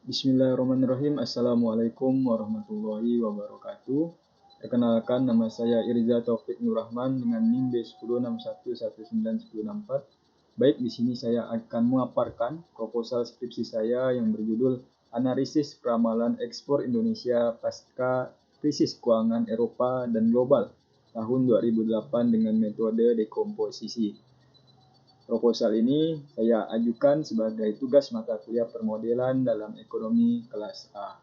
Bismillahirrahmanirrahim. Assalamualaikum warahmatullahi wabarakatuh. Perkenalkan, nama saya Irza Taufik Nurrahman dengan NIM B1061191064. Baik, di sini saya akan memaparkan proposal skripsi saya yang berjudul Analisis Peramalan Ekspor Indonesia Pasca Krisis Keuangan Eropa dan Global tahun 2008 dengan metode dekomposisi. Proposal ini saya ajukan sebagai tugas mata kuliah permodelan dalam ekonomi kelas A.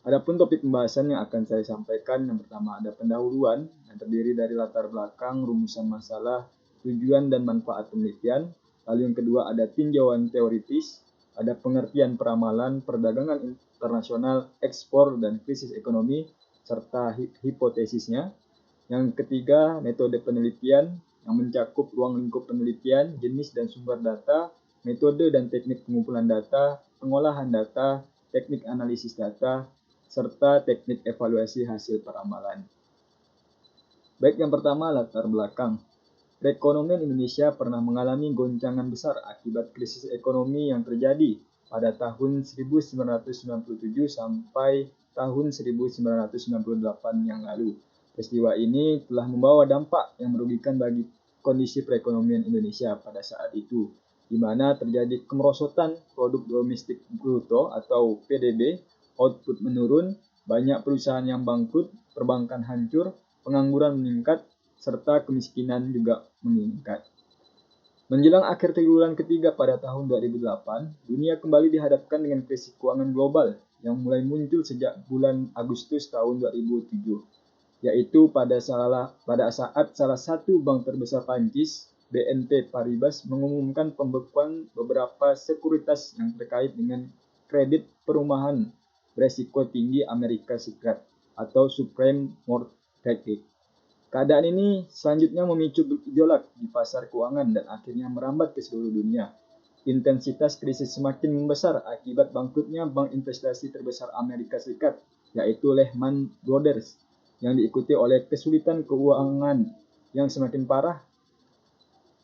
Adapun topik pembahasan yang akan saya sampaikan, yang pertama ada pendahuluan yang terdiri dari latar belakang, rumusan masalah, tujuan dan manfaat penelitian. Lalu yang kedua ada tinjauan teoritis, ada pengertian peramalan, perdagangan internasional, ekspor dan krisis ekonomi, serta hipotesisnya. Yang ketiga, metode penelitian yang mencakup ruang lingkup penelitian, jenis dan sumber data, metode dan teknik pengumpulan data, pengolahan data, teknik analisis data, serta teknik evaluasi hasil peramalan. Baik, yang pertama latar belakang. Perekonomian Indonesia pernah mengalami goncangan besar akibat krisis ekonomi yang terjadi pada tahun 1997 sampai tahun 1998 yang lalu. Peristiwa ini telah membawa dampak yang merugikan bagi kondisi perekonomian Indonesia pada saat itu, di mana terjadi kemerosotan produk domestik bruto atau PDB, output menurun, banyak perusahaan yang bangkrut, perbankan hancur, pengangguran meningkat, serta kemiskinan juga meningkat. Menjelang akhir triwulan ketiga pada tahun 2008, dunia kembali dihadapkan dengan krisis keuangan global yang mulai muncul sejak bulan Agustus tahun 2007. Yaitu pada saat salah satu bank terbesar Prancis, BNP Paribas, mengumumkan pembekuan beberapa sekuritas yang terkait dengan kredit perumahan beresiko tinggi Amerika Serikat atau subprime mortgage. Keadaan ini selanjutnya memicu gejolak di pasar keuangan dan akhirnya merambat ke seluruh dunia. Intensitas krisis semakin membesar akibat bangkrutnya bank investasi terbesar Amerika Serikat, yaitu Lehman Brothers, yang diikuti oleh kesulitan keuangan yang semakin parah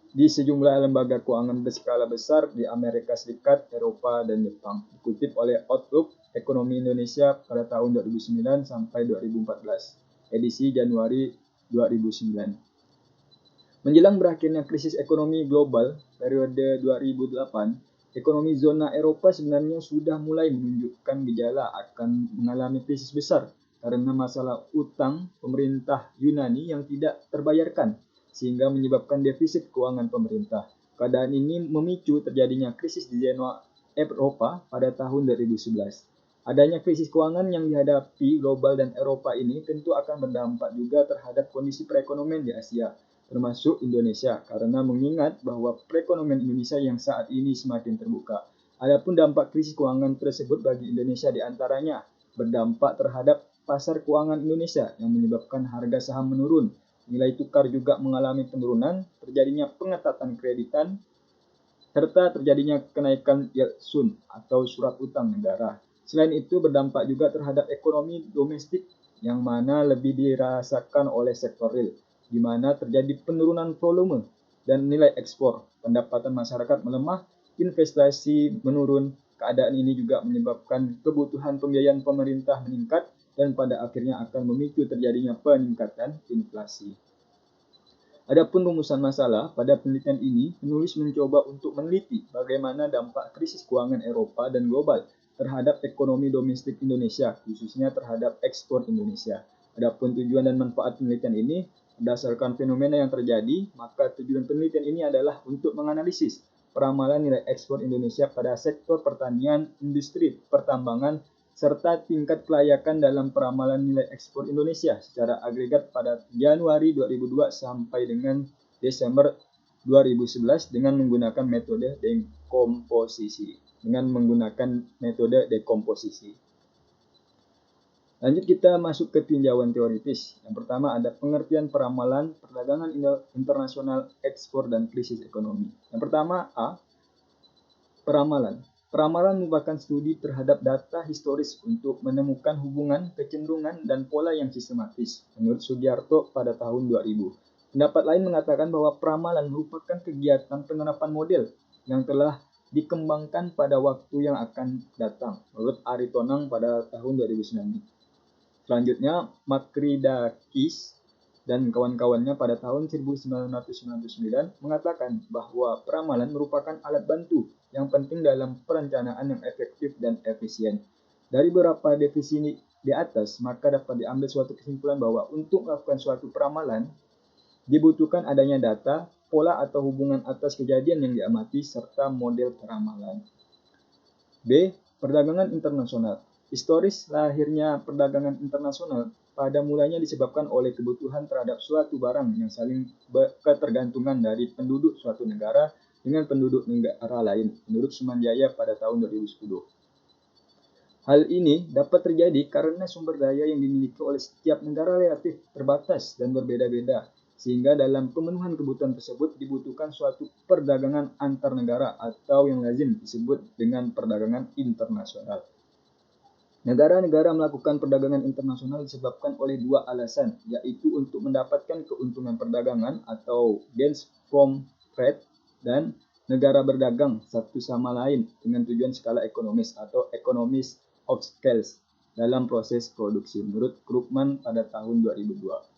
di sejumlah lembaga keuangan berskala besar di Amerika Serikat, Eropa, dan Jepang. Dikutip oleh Outlook Ekonomi Indonesia pada tahun 2009 sampai 2014, edisi Januari 2009. Menjelang berakhirnya krisis ekonomi global periode 2008, ekonomi zona Eropa sebenarnya sudah mulai menunjukkan gejala akan mengalami krisis besar karena masalah utang pemerintah Yunani yang tidak terbayarkan, sehingga menyebabkan defisit keuangan pemerintah. Keadaan ini memicu terjadinya krisis di zona Eropa pada tahun 2011. Adanya krisis keuangan yang dihadapi global dan Eropa ini tentu akan berdampak juga terhadap kondisi perekonomian di Asia, termasuk Indonesia, karena mengingat bahwa perekonomian Indonesia yang saat ini semakin terbuka. Adapun dampak krisis keuangan tersebut bagi Indonesia diantaranya berdampak terhadap pasar keuangan Indonesia yang menyebabkan harga saham menurun, nilai tukar juga mengalami penurunan, terjadinya pengetatan kreditan, serta terjadinya kenaikan yield sun atau surat utang negara. Selain itu berdampak juga terhadap ekonomi domestik yang mana lebih dirasakan oleh sektor real, di mana terjadi penurunan volume dan nilai ekspor, pendapatan masyarakat melemah, investasi menurun. Keadaan ini juga menyebabkan kebutuhan pembiayaan pemerintah meningkat dan pada akhirnya akan memicu terjadinya peningkatan inflasi. Adapun rumusan masalah, pada penelitian ini penulis mencoba untuk meneliti bagaimana dampak krisis keuangan Eropa dan global terhadap ekonomi domestik Indonesia, khususnya terhadap ekspor Indonesia. Adapun tujuan dan manfaat penelitian ini berdasarkan fenomena yang terjadi, maka tujuan penelitian ini adalah untuk menganalisis peramalan nilai ekspor Indonesia pada sektor pertanian, industri, pertambangan, serta tingkat kelayakan dalam peramalan nilai ekspor Indonesia secara agregat pada Januari 2002 sampai dengan Desember 2011 dengan menggunakan metode dekomposisi. Lanjut kita masuk ke tinjauan teoritis. Yang pertama ada pengertian peramalan, perdagangan internasional, ekspor, dan krisis ekonomi. Yang pertama A. Peramalan. Peramalan merupakan studi terhadap data historis untuk menemukan hubungan, kecenderungan, dan pola yang sistematis, menurut Sugiarto pada tahun 2000. Pendapat lain mengatakan bahwa peramalan merupakan kegiatan penerapan model yang telah dikembangkan pada waktu yang akan datang, menurut Aritonang pada tahun 2009. Selanjutnya, Makridakis dan kawan-kawannya pada tahun 1999 mengatakan bahwa peramalan merupakan alat bantu yang penting dalam perencanaan yang efektif dan efisien. Dari beberapa definisi di atas, maka dapat diambil suatu kesimpulan bahwa untuk melakukan suatu peramalan, dibutuhkan adanya data, pola atau hubungan atas kejadian yang diamati, serta model peramalan. B. Perdagangan internasional. Historis lahirnya perdagangan internasional pada mulanya disebabkan oleh kebutuhan terhadap suatu barang yang saling ketergantungan dari penduduk suatu negara dengan penduduk negara lain, menurut Sumanjaya pada tahun 2010. Hal ini dapat terjadi karena sumber daya yang dimiliki oleh setiap negara relatif terbatas dan berbeda-beda, sehingga dalam pemenuhan kebutuhan tersebut dibutuhkan suatu perdagangan antar negara atau yang lazim disebut dengan perdagangan internasional. Negara-negara melakukan perdagangan internasional disebabkan oleh dua alasan, yaitu untuk mendapatkan keuntungan perdagangan atau gains from trade, dan negara berdagang satu sama lain dengan tujuan skala ekonomis atau economies of scales dalam proses produksi, menurut Krugman pada tahun 2002.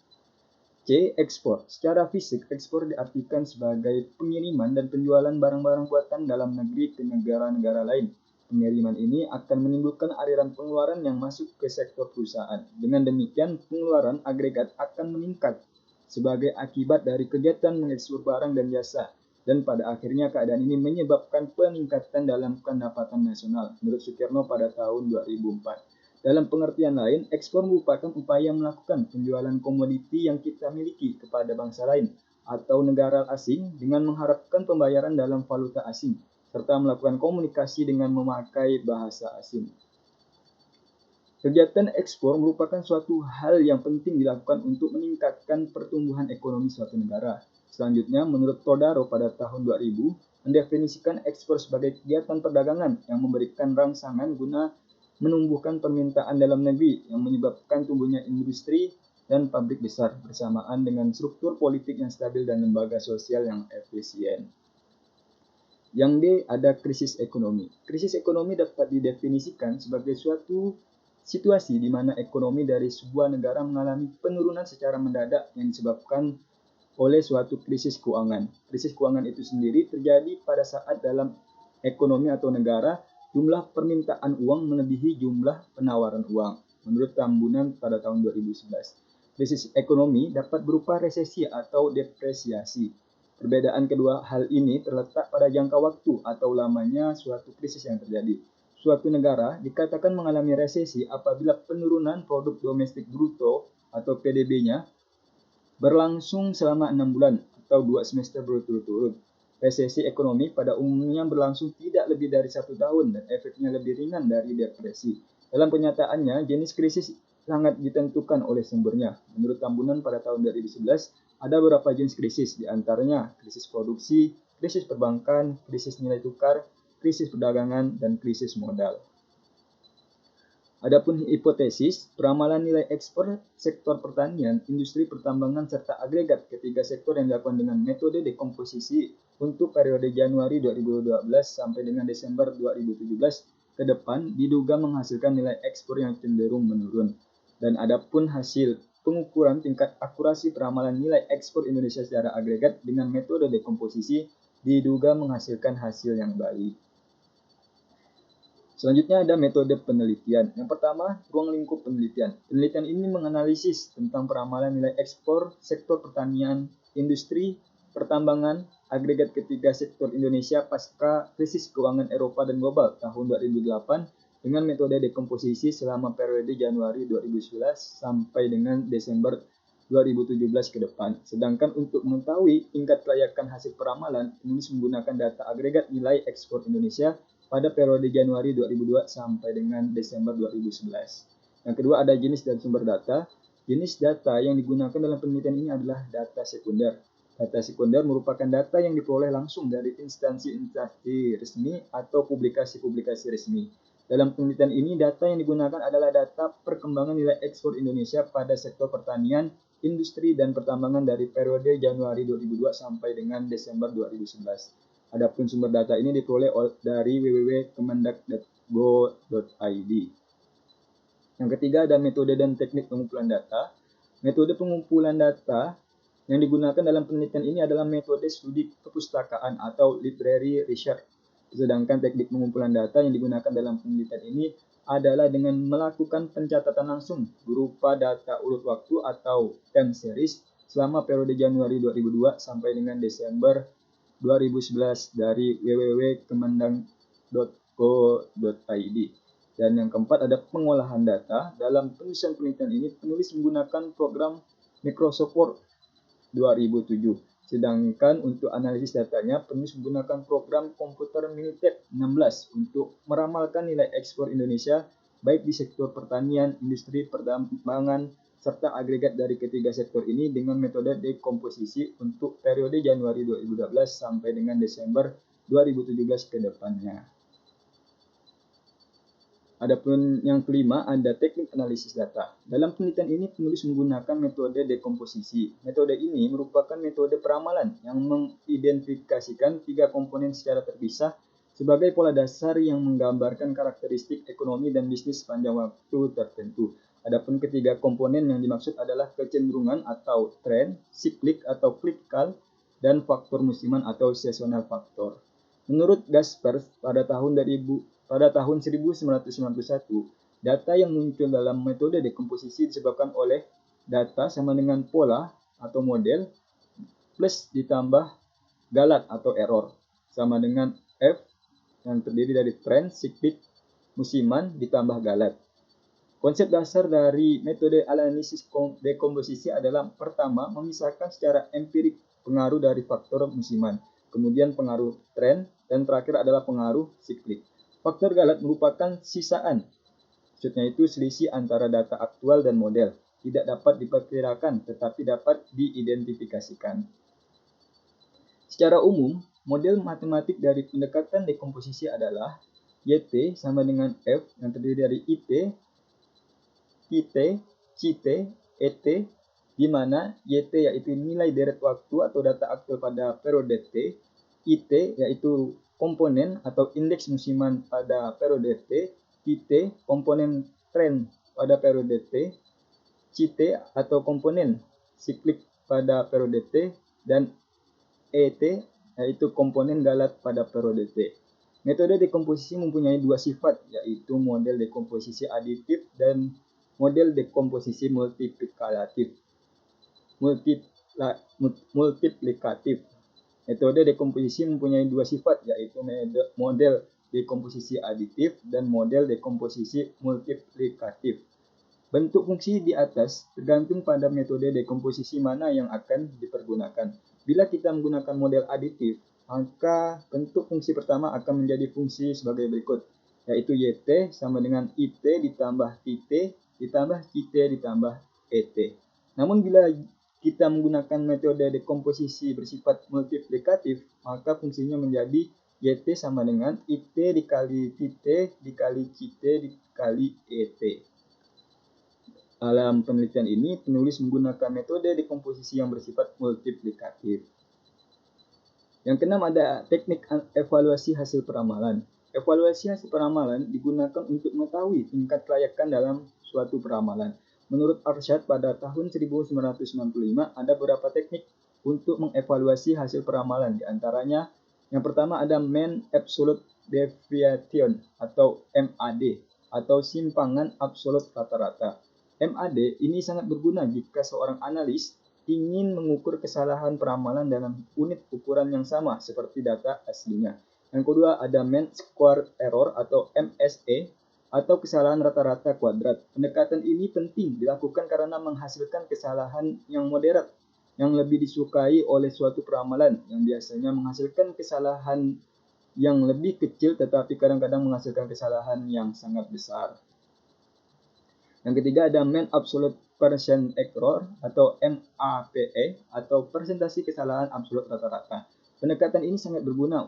C. Ekspor. Secara fisik, ekspor diartikan sebagai pengiriman dan penjualan barang-barang buatan dalam negeri ke negara-negara lain. Pengiriman ini akan menimbulkan aliran pengeluaran yang masuk ke sektor perusahaan. Dengan demikian, pengeluaran agregat akan meningkat sebagai akibat dari kegiatan mengekspor barang dan jasa. Dan pada akhirnya keadaan ini menyebabkan peningkatan dalam pendapatan nasional, menurut Sukirno pada tahun 2004. Dalam pengertian lain, ekspor merupakan upaya melakukan penjualan komoditi yang kita miliki kepada bangsa lain atau negara asing dengan mengharapkan pembayaran dalam valuta asing, serta melakukan komunikasi dengan memakai bahasa asing. Kegiatan ekspor merupakan suatu hal yang penting dilakukan untuk meningkatkan pertumbuhan ekonomi suatu negara. Selanjutnya, menurut Todaro pada tahun 2000, mendefinisikan ekspor sebagai kegiatan perdagangan yang memberikan rangsangan guna menumbuhkan permintaan dalam negeri yang menyebabkan tumbuhnya industri dan pabrik besar bersamaan dengan struktur politik yang stabil dan lembaga sosial yang efisien. Yang D, ada krisis ekonomi. Krisis ekonomi dapat didefinisikan sebagai suatu situasi di mana ekonomi dari sebuah negara mengalami penurunan secara mendadak yang disebabkan oleh suatu krisis keuangan. Krisis keuangan itu sendiri terjadi pada saat dalam ekonomi atau negara jumlah permintaan uang melebihi jumlah penawaran uang, menurut Tambunan pada tahun 2011. Krisis ekonomi dapat berupa resesi atau depresiasi. Perbedaan kedua hal ini terletak pada jangka waktu atau lamanya suatu krisis yang terjadi. Suatu negara dikatakan mengalami resesi apabila penurunan produk domestik bruto atau PDB-nya berlangsung selama 6 bulan atau 2 semester berturut-turut. Resesi ekonomi pada umumnya berlangsung tidak lebih dari 1 tahun dan efeknya lebih ringan dari depresi. Dalam kenyataannya, jenis krisis sangat ditentukan oleh sumbernya. Menurut Tambunan pada tahun 2011, ada beberapa jenis krisis, di antaranya krisis produksi, krisis perbankan, krisis nilai tukar, krisis perdagangan, dan krisis modal. Adapun hipotesis, peramalan nilai ekspor sektor pertanian, industri pertambangan, serta agregat ketiga sektor yang dilakukan dengan metode dekomposisi untuk periode Januari 2012 sampai dengan Desember 2017 ke depan diduga menghasilkan nilai ekspor yang cenderung menurun. Dan adapun hasil pengukuran tingkat akurasi peramalan nilai ekspor Indonesia secara agregat dengan metode dekomposisi diduga menghasilkan hasil yang baik. Selanjutnya ada metode penelitian. Yang pertama, ruang lingkup penelitian. Penelitian ini menganalisis tentang peramalan nilai ekspor sektor pertanian, industri, pertambangan, agregat ketiga sektor Indonesia pasca krisis keuangan Eropa dan global tahun 2008 dengan metode dekomposisi selama periode Januari 2011 sampai dengan Desember 2017 ke depan. Sedangkan untuk mengetahui tingkat kelayakan hasil peramalan, penulis menggunakan data agregat nilai ekspor Indonesia pada periode Januari 2002 sampai dengan Desember 2011. Yang kedua ada jenis dan sumber data. Jenis data yang digunakan dalam penelitian ini adalah data sekunder. Data sekunder merupakan data yang diperoleh langsung dari instansi-instansi resmi atau publikasi-publikasi resmi. Dalam penelitian ini, data yang digunakan adalah data perkembangan nilai ekspor Indonesia pada sektor pertanian, industri, dan pertambangan dari periode Januari 2002 sampai dengan Desember 2011. Adapun sumber data ini diperoleh dari www.kemendak.go.id. Yang ketiga ada metode dan teknik pengumpulan data. Metode pengumpulan data yang digunakan dalam penelitian ini adalah metode studi kepustakaan atau library research. Sedangkan teknik pengumpulan data yang digunakan dalam penelitian ini adalah dengan melakukan pencatatan langsung berupa data urut waktu atau time series selama periode Januari 2002 sampai dengan Desember 2011 dari www.kemendak.go.id. Dan yang keempat ada pengolahan data. Dalam penulisan penelitian ini penulis menggunakan program Microsoft Word 2007. Sedangkan untuk analisis datanya, penulis menggunakan program komputer Minitab 16 untuk meramalkan nilai ekspor Indonesia baik di sektor pertanian, industri, pertambangan, serta agregat dari ketiga sektor ini dengan metode dekomposisi untuk periode Januari 2012 sampai dengan Desember 2017 ke depannya. Adapun yang kelima ada teknik analisis data. Dalam penelitian ini penulis menggunakan metode dekomposisi. Metode ini merupakan metode peramalan yang mengidentifikasikan tiga komponen secara terpisah sebagai pola dasar yang menggambarkan karakteristik ekonomi dan bisnis sepanjang waktu tertentu. Adapun ketiga komponen yang dimaksud adalah kecenderungan atau tren, siklik atau cyclical, dan faktor musiman atau seasonal factor. Menurut Gaspers pada tahun 1991, data yang muncul dalam metode dekomposisi disebabkan oleh data sama dengan pola atau model plus ditambah galat atau error sama dengan F yang terdiri dari tren, siklik, musiman ditambah galat. Konsep dasar dari metode analisis dekomposisi adalah pertama, memisahkan secara empirik pengaruh dari faktor musiman, kemudian pengaruh tren, dan terakhir adalah pengaruh siklik. Faktor galat merupakan sisaan, maksudnya itu selisih antara data aktual dan model, tidak dapat diperkirakan tetapi dapat diidentifikasikan. Secara umum, model matematik dari pendekatan dekomposisi adalah YT sama dengan F yang terdiri dari IT, PT, CT, ET, di mana YT yaitu nilai deret waktu atau data aktual pada periode T, IT yaitu komponen atau indeks musiman pada periode T, PT komponen tren pada periode T, CT atau komponen siklik pada periode T, dan ET yaitu komponen galat pada periode T. Metode dekomposisi mempunyai dua sifat, yaitu model dekomposisi aditif dan model dekomposisi multiplikatif. Metode dekomposisi mempunyai dua sifat, yaitu model dekomposisi aditif dan model dekomposisi multiplikatif. Bentuk fungsi di atas tergantung pada metode dekomposisi mana yang akan dipergunakan. Bila kita menggunakan model aditif, maka bentuk fungsi pertama akan menjadi fungsi sebagai berikut, yaitu YT sama dengan IT ditambah TT ditambah CT ditambah ET. Namun bila kita menggunakan metode dekomposisi bersifat multiplikatif, maka fungsinya menjadi YT sama dengan IT dikali TT dikali CT dikali ET. Dalam penelitian ini, penulis menggunakan metode dekomposisi yang bersifat multiplikatif. Yang keenam ada teknik evaluasi hasil peramalan. Evaluasi hasil peramalan digunakan untuk mengetahui tingkat kelayakan dalam suatu peramalan. Menurut Arshad pada tahun 1995 ada beberapa teknik untuk mengevaluasi hasil peramalan. Di antaranya yang pertama ada mean absolute deviation atau MAD atau simpangan absolut rata-rata. MAD ini sangat berguna jika seorang analis ingin mengukur kesalahan peramalan dalam unit ukuran yang sama seperti data aslinya. Yang kedua ada mean square error atau MSE atau kesalahan rata-rata kuadrat. Pendekatan ini penting dilakukan karena menghasilkan kesalahan yang moderat yang lebih disukai oleh suatu peramalan yang biasanya menghasilkan kesalahan yang lebih kecil tetapi kadang-kadang menghasilkan kesalahan yang sangat besar. Yang ketiga ada mean absolute percent error atau MAPE atau persentase kesalahan absolut rata-rata. Pendekatan ini sangat berguna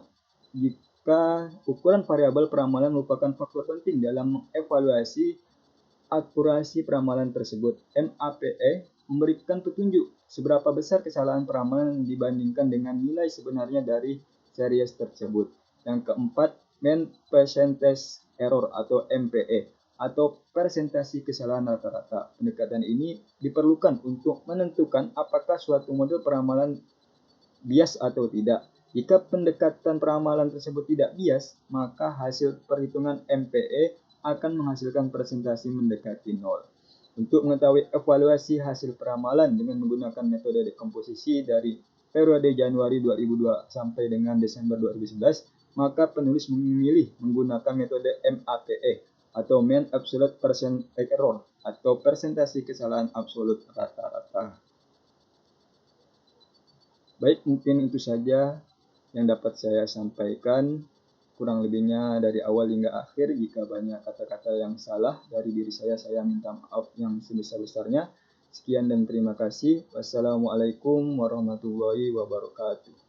jika ukuran variabel peramalan merupakan faktor penting dalam mengevaluasi akurasi peramalan tersebut. MAPE memberikan petunjuk seberapa besar kesalahan peramalan dibandingkan dengan nilai sebenarnya dari series tersebut. Yang keempat, mean percentage error atau MPE atau persentase kesalahan rata-rata. Pendekatan ini diperlukan untuk menentukan apakah suatu model peramalan bias atau tidak. Jika pendekatan peramalan tersebut tidak bias, maka hasil perhitungan MPE akan menghasilkan persentase mendekati 0. Untuk mengetahui evaluasi hasil peramalan dengan menggunakan metode dekomposisi dari periode Januari 2002 sampai dengan Desember 2011, maka penulis memilih menggunakan metode MAPE atau Mean Absolute Percentage Error atau persentase kesalahan absolut rata-rata. Baik, mungkin itu saja yang dapat saya sampaikan. Kurang lebihnya dari awal hingga akhir, jika banyak kata-kata yang salah dari diri saya minta maaf yang sebesar-besarnya. Sekian dan terima kasih. Wassalamualaikum warahmatullahi wabarakatuh.